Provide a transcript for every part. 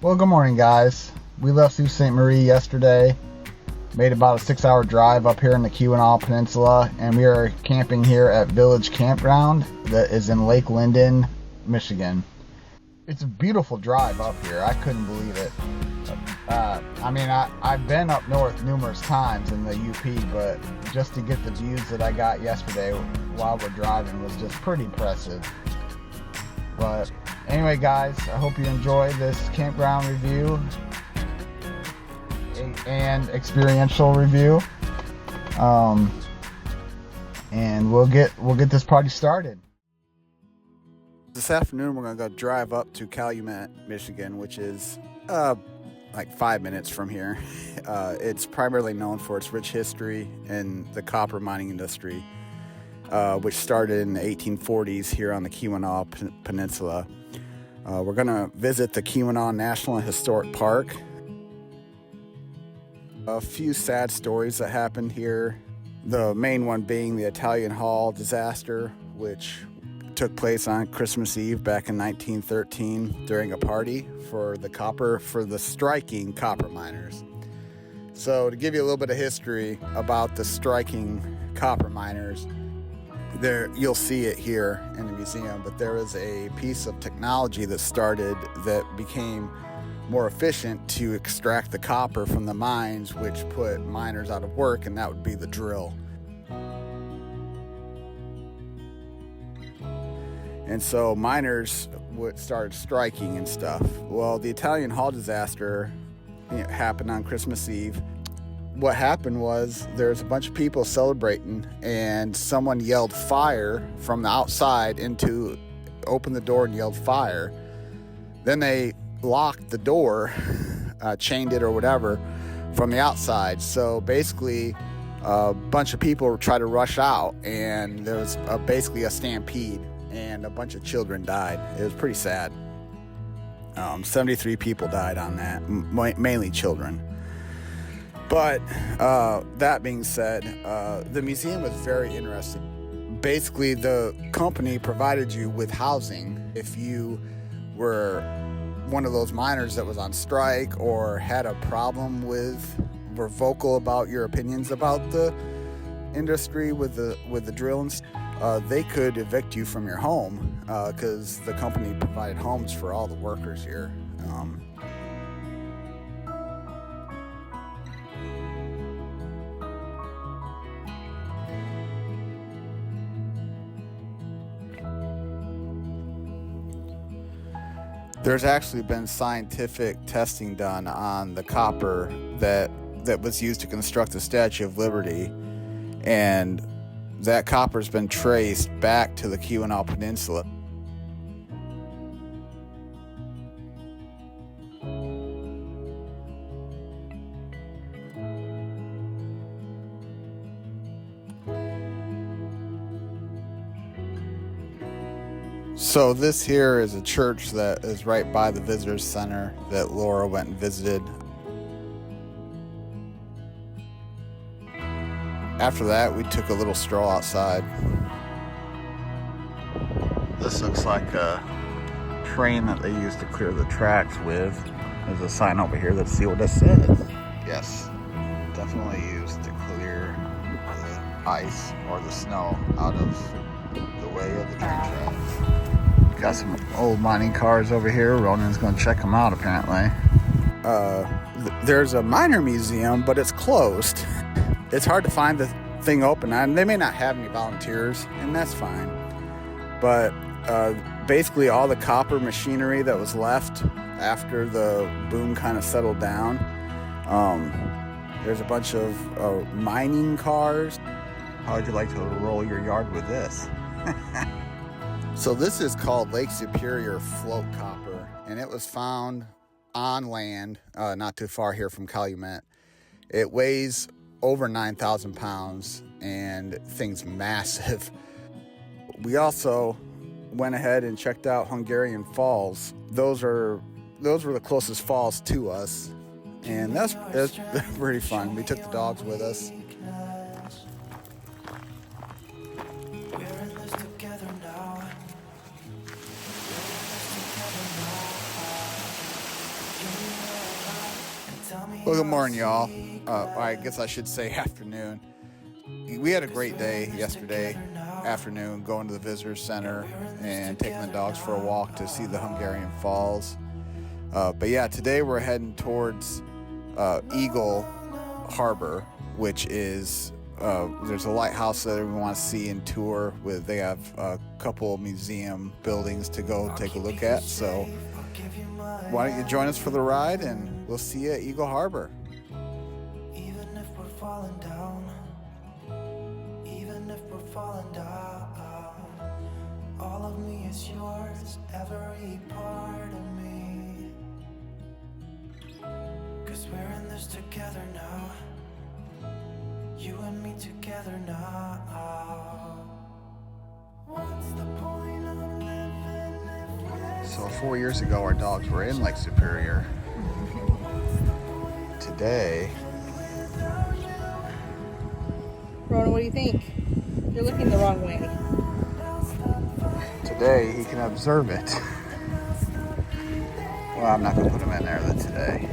Well, good morning, guys. We left Sault Ste. Marie yesterday, made about a 6-hour drive up here in the Keweenaw Peninsula, and we are camping here at Village Campground that is in Lake Linden, Michigan. It's a beautiful drive up here. I couldn't believe it. I've been up north numerous times in the UP, but just to get the views that I got yesterday while we're driving was just pretty impressive. But anyway, guys, I hope you enjoy this campground review and experiential review. And we'll get this party started. This afternoon, we're going to go drive up to Calumet, Michigan, which is like 5 minutes from here. It's primarily known for its rich history in the copper mining industry, which started in the 1840s here on the Keweenaw Peninsula. We're going to visit the Keweenaw National Historic Park. A few sad stories that happened here. The main one being the Italian Hall disaster, which took place on Christmas Eve back in 1913 during a party for the striking copper miners. So to give you a little bit of history about the striking copper miners, there you'll see it here in the museum, but there was a piece of technology that started that became more efficient to extract the copper from the mines, which put miners out of work, and that would be the drill. And so miners started striking and stuff. Well, the Italian Hall disaster happened on Christmas Eve. What happened was there's a bunch of people celebrating, and someone yelled fire from the outside opened the door and yelled fire. Then they locked the door, chained it or whatever from the outside. So basically a bunch of people tried to rush out, and there was basically a stampede, and a bunch of children died. It was pretty sad. 73 people died on that, mainly children. But that being said, the museum was very interesting. Basically, the company provided you with housing if you were one of those miners that was on strike or had a problem were vocal about your opinions about the industry with the drill and they could evict you from your home because the company provided homes for all the workers here. There's actually been scientific testing done on the copper that was used to construct the Statue of Liberty, and that copper's been traced back to the Keweenaw Peninsula. So this here is a church that is right by the Visitors Center that Laura went and visited. After that, we took a little stroll outside. This looks like a train that they used to clear the tracks with. There's a sign over here. Let's see what this says. Yes, definitely used to clear the ice or the snow out of the way of the train tracks. Got some old mining cars over here. Ronan's going to check them out, apparently. There's a miner museum, but it's closed. It's hard to find the thing open, and they may not have any volunteers, and that's fine. But basically all the copper machinery that was left after the boom kind of settled down, there's a bunch of mining cars. How would you like to roll your yard with this? So this is called Lake Superior Float Copper, and it was found on land not too far here from Calumet. It weighs over 9,000 pounds, and thing's massive. We also went ahead and checked out Hungarian Falls. Those were the closest falls to us, and that's pretty fun. We took the dogs with us. Well, good morning, y'all. I guess I should say afternoon. We had a great day yesterday afternoon going to the visitor center and taking the dogs for a walk to see the Hungarian Falls. But yeah, today we're heading towards Eagle Harbor, which is there's a lighthouse that we want to see and tour with. They have a couple museum buildings to go take a look at. So why don't you join us for the ride, and we'll see you at Eagle Harbor. Even if we're falling down, even if we're falling down, all of me is yours, every part of me. 'Cause we're in this together now, you and me together now. What's the point of living if we're So 4 years ago, our dogs were in Lake Superior. Today, Rona, what do you think? You're looking the wrong way. today he can observe it. Well, I'm not gonna put him in there today.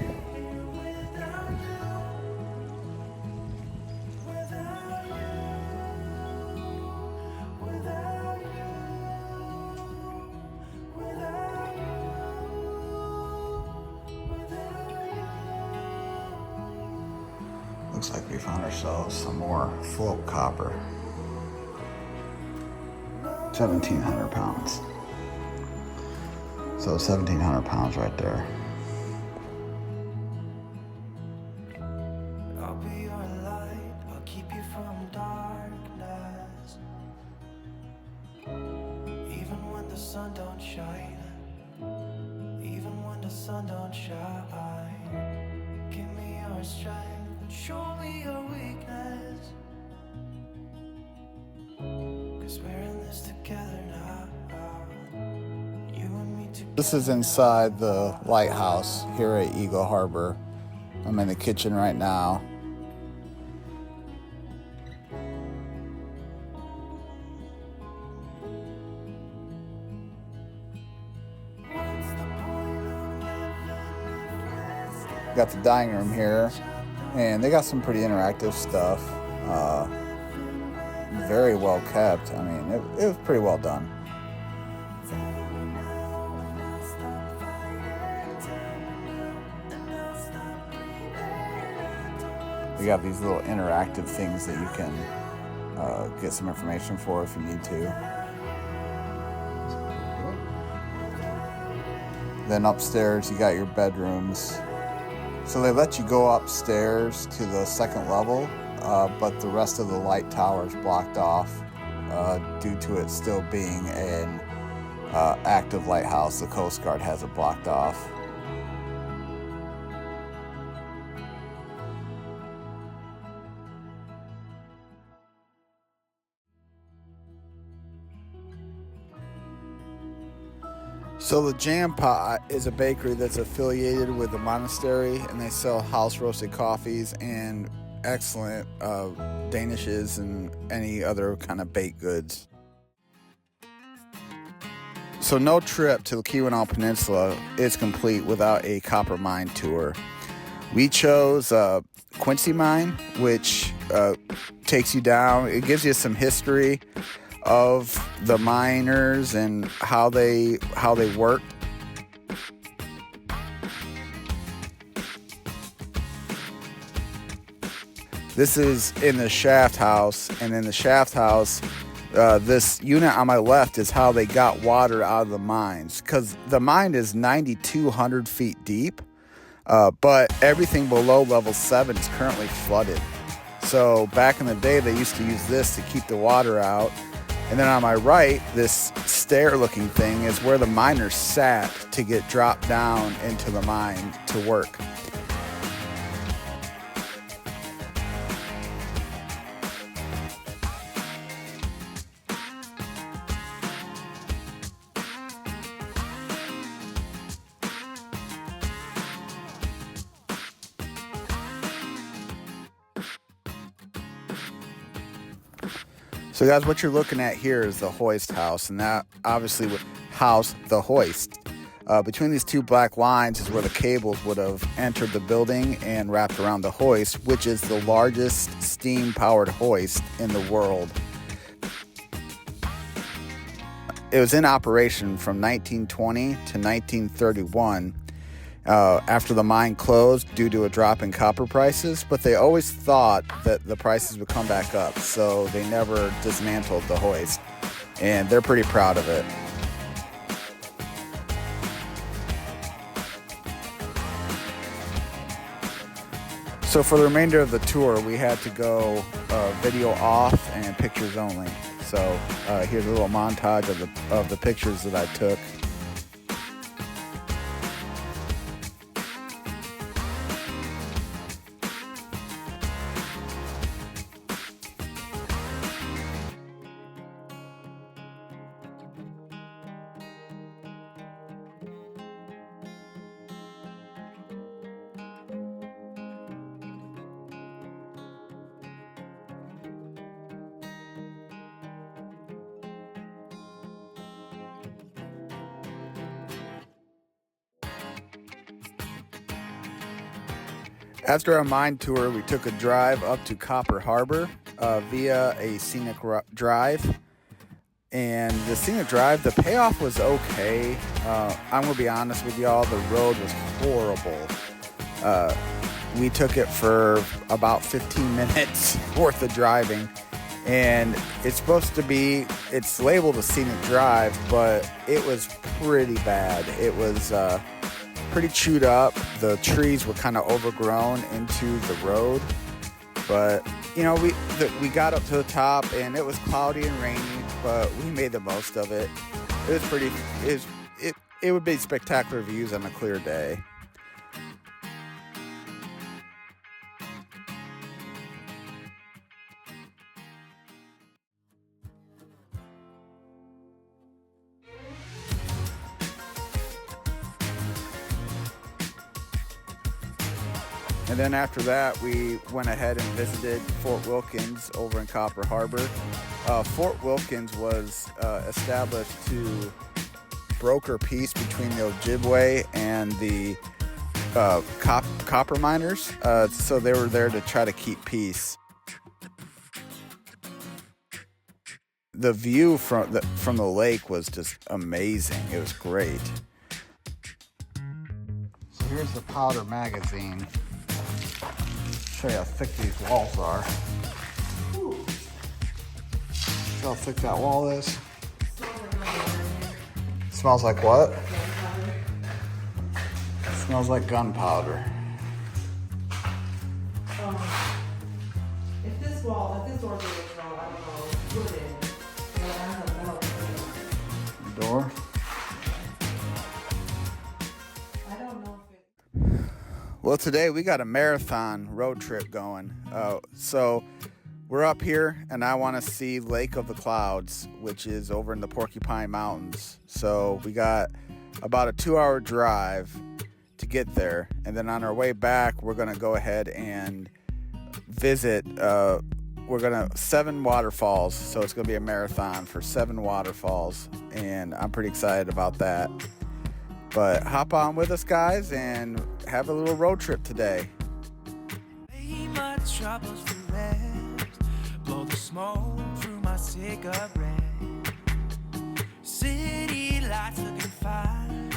Looks like we found ourselves some more float copper. 1,700 pounds. So 1,700 pounds right there. I'll be your light, I'll keep you from darkness. Even when the sun don't shine, even when the sun don't shine, give me your strength and show me your weakness. 'Cause we're in this together now, you and me together. This is inside the lighthouse here at Eagle Harbor. I'm in the kitchen right now. Got the dining room here, and they got some pretty interactive stuff. Very well kept. I mean, it was pretty well done. We got these little interactive things that you can get some information for if you need to. Then upstairs you got your bedrooms. So they let you go upstairs to the second level, but the rest of the light tower is blocked off due to it still being an active lighthouse. The Coast Guard has it blocked off. So the Jam Pot is a bakery that's affiliated with the monastery, and they sell house roasted coffees and excellent danishes and any other kind of baked goods. So no trip to the Keweenaw Peninsula is complete without a copper mine tour. We chose Quincy Mine, which takes you down. It gives you some history of the miners and how they worked. This is in the shaft house, and in the shaft house, this unit on my left is how they got water out of the mines, because the mine is 9,200 feet deep, but everything below level 7 is currently flooded. So back in the day, they used to use this to keep the water out. And then on my right, this stair-looking thing is where the miners sat to get dropped down into the mine to work. So guys, what you're looking at here is the hoist house, and that obviously would house the hoist. Between these two black lines is where the cables would have entered the building and wrapped around the hoist, which is the largest steam-powered hoist in the world. It was in operation from 1920 to 1931 after the mine closed due to a drop in copper prices, but they always thought that the prices would come back up, so they never dismantled the hoist, and they're pretty proud of it. So for the remainder of the tour, we had to go video off and pictures only. So here's a little montage of the pictures that I took. After our mine tour, we took a drive up to Copper Harbor via a scenic drive. And the scenic drive, the payoff was okay. I'm going to be honest with y'all, the road was horrible. We took it for about 15 minutes worth of driving. And it's labeled a scenic drive, but it was pretty bad. It was pretty chewed up. The trees were kind of overgrown into the road, but you know, we got up to the top and it was cloudy and rainy, but we made the most of it. It would be spectacular views on a clear day. And then after that, we went ahead and visited Fort Wilkins over in Copper Harbor. Fort Wilkins was established to broker peace between the Ojibwe and the copper miners. So they were there to try to keep peace. The view from the lake was just amazing. It was great. So here's the powder magazine. Show you how thick these walls are. See how thick that wall is? Smells like what? Smells like gunpowder. If this door is wrong, I don't know. Put it. Door. Well, today we got a marathon road trip going. So we're up here and I want to see Lake of the Clouds, which is over in the Porcupine Mountains. So we got about a 2-hour drive to get there. And then on our way back, we're going to go ahead and visit, 7 waterfalls. So it's going to be a marathon for 7 waterfalls. And I'm pretty excited about that. But hop on with us, guys, and have a little road trip today. Lay my troubles to rest, blow the smoke through my cigarette. City lights looking fine,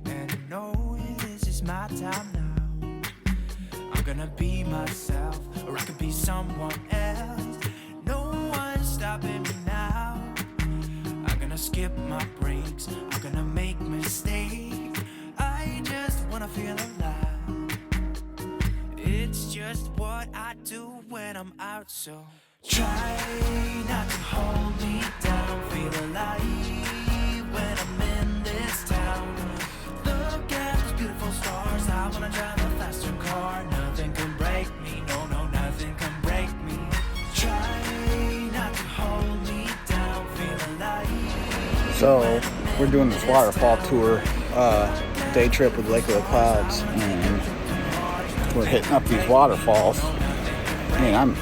and I know this is my time now. I'm gonna be myself, or I could be someone else. No one's stopping me now. I'm gonna skip my breaks, I'm gonna make mistakes. I just wanna feel alive. It's just what I do when I'm out, so try not to hold me down. Feel alive when I'm in this town. Look at those beautiful stars. I wanna drive a faster car. Nothing can break me, no, nothing can break me. Try not to hold me down. Feel alive. So we're doing this waterfall tour, day trip with Lake of the Clouds, and we're hitting up these waterfalls. I mean, I'm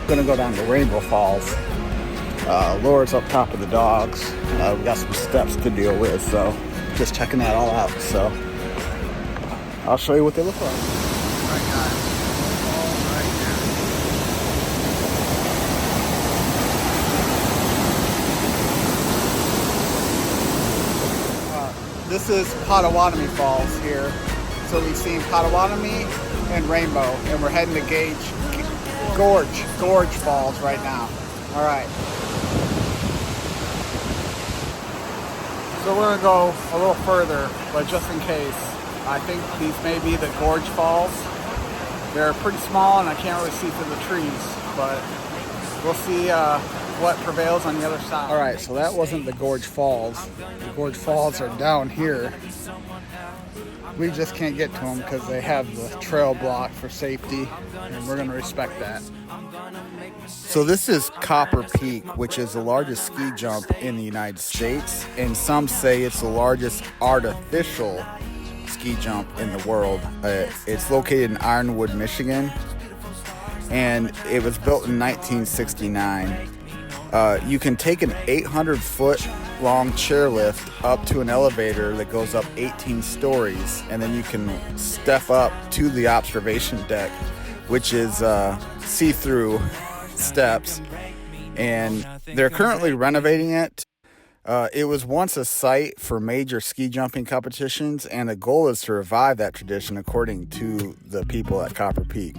gonna go down to Rainbow Falls. Laura's up top of the dogs. We got some steps to deal with, so just checking that all out. So I'll show you what they look like. All right, guys. All right here. This is Potawatomi Falls here. So we've seen Potawatomi and Rainbow, and we're heading to Gorge Falls right now. All right. So we're gonna go a little further, but just in case, I think these may be the Gorge Falls. They're pretty small and I can't really see through the trees, but we'll see what prevails on the other side. All right, so that wasn't the Gorge Falls. The Gorge Falls are down here. We just can't get to them because they have the trail blocked for safety, and we're gonna respect that. So this is Copper Peak, which is the largest ski jump in the United States, and some say it's the largest artificial ski jump in the world. It's located in Ironwood, Michigan, and it was built in 1969. You can take an 800-foot long chairlift up to an elevator that goes up 18 stories, and then you can step up to the observation deck, which is see-through steps, and they're currently renovating it. It was once a site for major ski jumping competitions, and the goal is to revive that tradition according to the people at Copper Peak.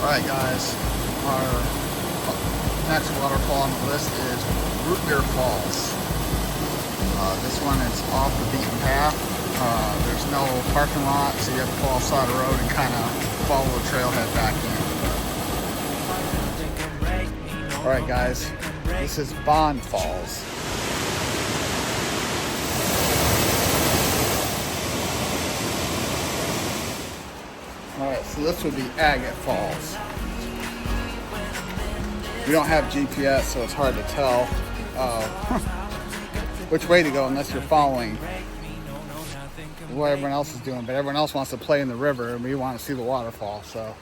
All right, guys, our next waterfall on the list is Root Beer Falls. This one is off the beaten path. There's no parking lot, so you have to pull outside the road and kind of follow the trailhead back in. All right, guys, this is Bond Falls. All right, so this would be Agate Falls. We don't have GPS, so it's hard to tell which way to go unless you're following what everyone else is doing. But everyone else wants to play in the river, and we want to see the waterfall. So,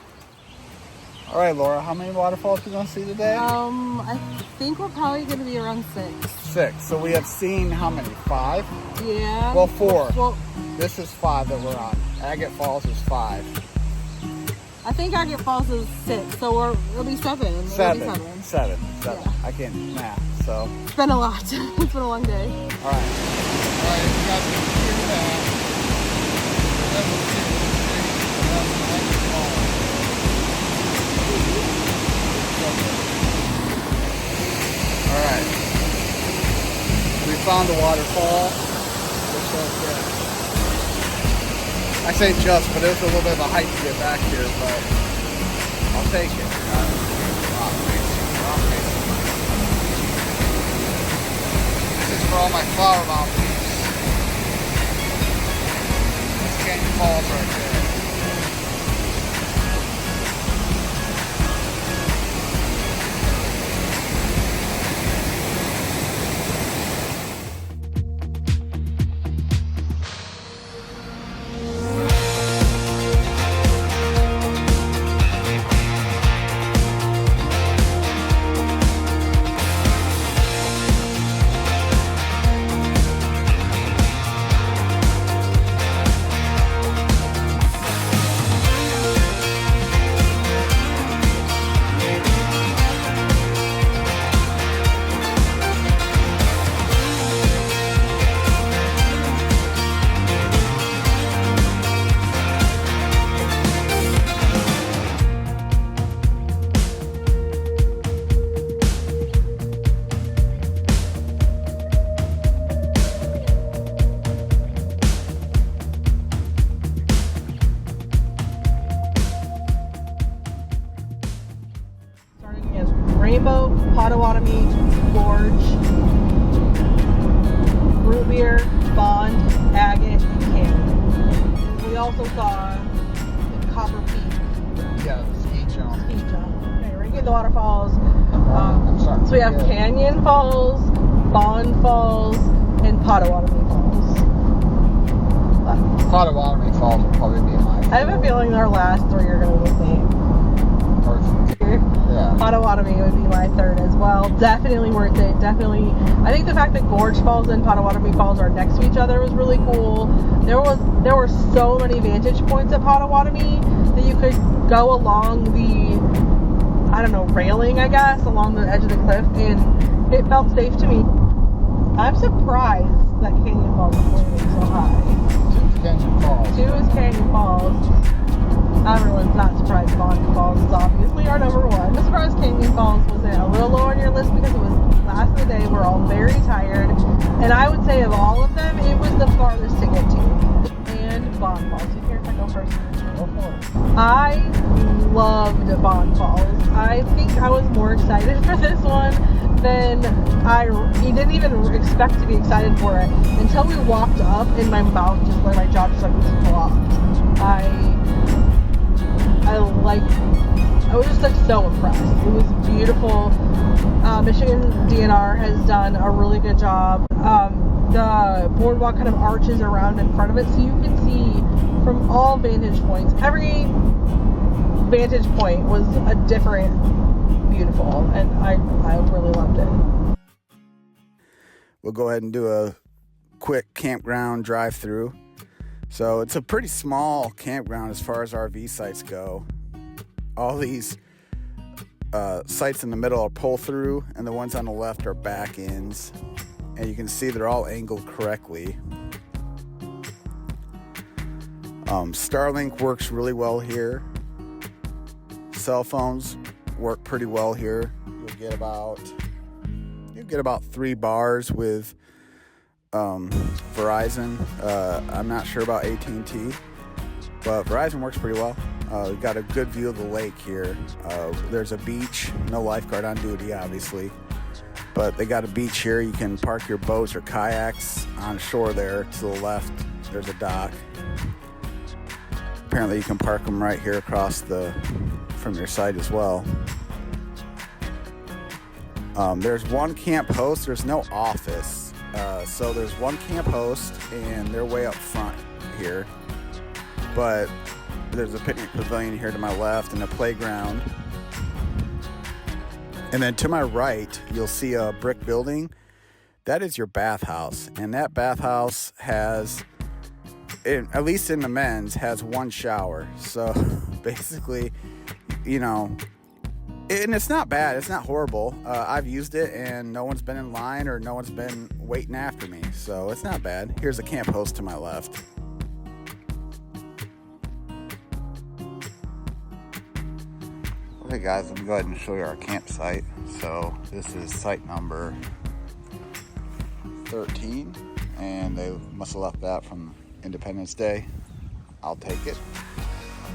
all right, Laura, how many waterfalls are we going to see today? I think we're probably going to be around 6. 6. So we have seen how many? 5? Yeah. Well, 4. Well, this is 5 that we're on. Agate Falls is 5. I think Agate Falls is 6, so it'll be 7. 7. It'll be 7. Yeah. I can't math, so. It's been a lot. It's been a long day. All right. All right, you guys can hear that. All right. We found a waterfall. Which was good. I say just, but it was a little bit of a hike to get back here, but I'll take it. This is for all my flower mountains. That's Canyon Falls right there. Rainbow, Potawatomi, Gorge, Root Beer, Bond, Agate, and Canyon. We also saw Copper Peak. Yeah, the ski jump. Ski jump. Okay, we're getting the waterfalls. I'm sorry. So we have Canyon Falls, Bond Falls, and Potawatomi Falls. Potawatomi Falls will probably be my I have a feeling our last 3 are going to be the same. Yeah. Potawatomi Potawatomi would be my third as well. Definitely worth it. Definitely. I think the fact that Gorge Falls and Potawatomi Falls are next to each other was really cool. There were so many vantage points at Potawatomi that you could go along the, I don't know, railing, I guess, along the edge of the cliff, and it felt safe to me. I'm surprised that Canyon Falls is landing so high. 2 is Canyon Falls. 2 is Canyon Falls. Everyone's not surprised Bonneville Falls is obviously our number 1. I'm surprised Canyon Falls wasn't a little lower on your list because it was last of the day. We're all very tired. And I would say of all of them, it was the farthest to get to. And Bonneville Falls. You care if I go first? Go for it. I loved Bonneville Falls. I think I was more excited for this one than you didn't even expect to be excited for it until we walked up and my jaw just like was dropped. I was just like so impressed. It was beautiful. Michigan DNR has done a really good job. The boardwalk kind of arches around in front of it, so you can see from all vantage points. Every vantage point was a different beautiful, and I really loved it. We'll go ahead and do a quick campground drive-through. So it's a pretty small campground as far as RV sites go. All these sites in the middle are pull-through, and the ones on the left are back-ends. And you can see they're all angled correctly. Starlink works really well here. Cell phones work pretty well here. You'll get about 3 bars with Verizon. I'm not sure about AT&T, but Verizon works pretty well. We've got a good view of the lake here. There's a beach, no lifeguard on duty, obviously, but they got a beach here. You can park your boats or kayaks on shore there. To the left, there's a dock. Apparently, you can park them right here across from your site as well. There's one camp host. There's no office. So there's one camp host, and they're way up front here. But there's a picnic pavilion here to my left and a playground. And then to my right, you'll see a brick building. That is your bathhouse. And that bathhouse has, at least in the men's, has 1 shower. So basically, and it's not bad. It's not horrible. I've used it, and no one's been in line or no one's been waiting after me. So it's not bad. Here's a camp host to my left. Okay, guys, let me go ahead and show you our campsite. So this is site number 13, and they must have left that from Independence Day. I'll take it.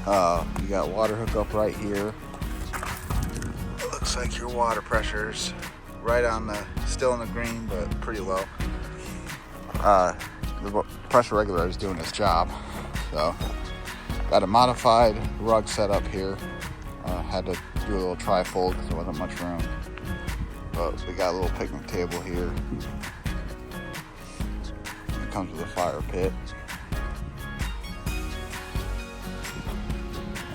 You got water hookup right here. Looks like your water pressure's right on still in the green, but pretty low. The pressure regulator is doing its job. So, got a modified rug set up here. Had to do a little tri-fold because there wasn't much room. But we got a little picnic table here. It comes with a fire pit.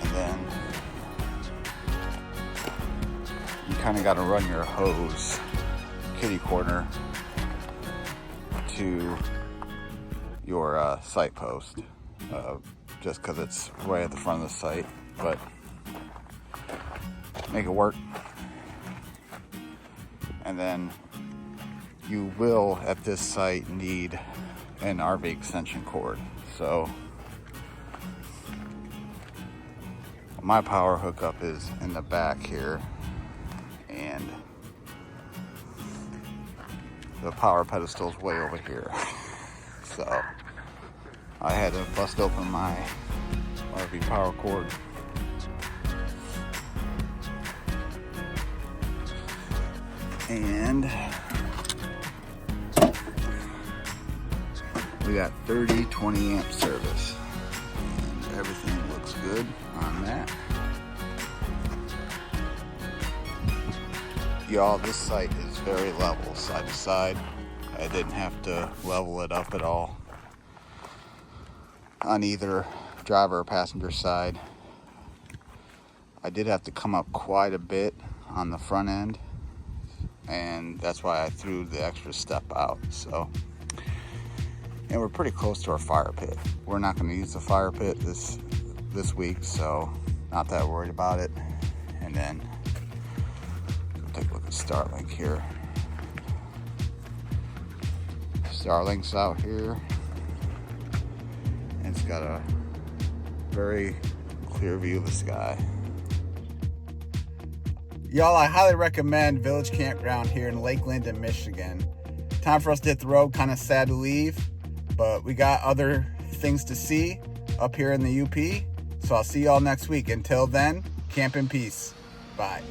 And then you kind of got to run your hose kitty corner to your site post, just because it's right at the front of the site, but make it work. And then you will at this site need an RV extension cord. So my power hookup is in the back here, and the power pedestal is way over here. So I had to bust open my RV power cord. And we got 30-20 amp service, and everything looks good on that. Y'all, this site is very level side to side. I didn't have to level it up at all on either driver or passenger side. I did have to come up quite a bit on the front end, and that's why I threw the extra step out. So, and we're pretty close to our fire pit. We're not going to use the fire pit this week, so not that worried about it. And then take a look at Starlink here. Starlink's out here, and it's got a very clear view of the sky. Y'all, I highly recommend Village Campground here in Lake Linden, Michigan. Time for us to hit the road. Kind of sad to leave, but we got other things to see up here in the UP. So I'll see y'all next week. Until then, camp in peace. Bye.